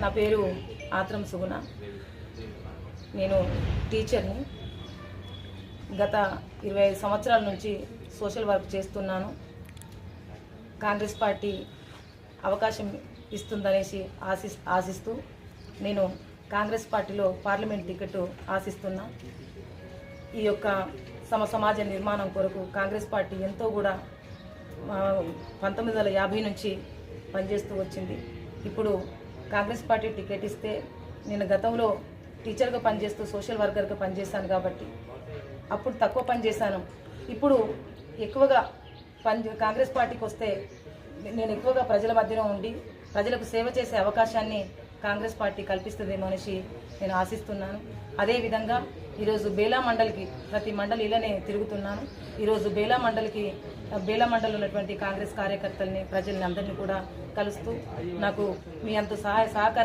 నా పేరు ఆత్రం సుగుణ. నేను టీచర్ని. గత 25 సంవత్సరాల నుంచి సోషల్ వర్క్ చేస్తున్నాను. కాంగ్రెస్ పార్టీ అవకాశం ఇస్తుందనేసి ఆశిస్తూ నేను కాంగ్రెస్ పార్టీలో పార్లమెంట్ టికెట్ ఆశిస్తున్నా. ఈ యొక్క సమాజ నిర్మాణం కొరకు కాంగ్రెస్ పార్టీ ఎంతో కూడా 1950 నుంచి పనిచేస్తూ వచ్చింది. ఇప్పుడు కాంగ్రెస్ పార్టీ టికెట్ ఇస్తే నేను గతంలో టీచర్గా పనిచేస్తూ సోషల్ వర్కర్గా పనిచేశాను కాబట్టి అప్పుడు తక్కువ పనిచేశాను. ఇప్పుడు ఎక్కువగా కాంగ్రెస్ పార్టీకి వస్తే నేను ఎక్కువగా ప్రజల మధ్యలో ఉండి ప్రజలకు సేవ చేసే అవకాశాన్ని కాంగ్రెస్ పార్టీ కల్పిస్తుందేమో అనేసి నేను ఆశిస్తున్నాను. అదేవిధంగా ఈరోజు బేలా మండలికి ప్రతి మండలిలోనే తిరుగుతున్నాను. ఈరోజు బేలా మండలిలో ఉన్నటువంటి కాంగ్రెస్ కార్యకర్తల్ని ప్రజల్ని అందరినీ కూడా కలుస్తూ నాకు మీ అంత సహాయ సహకారం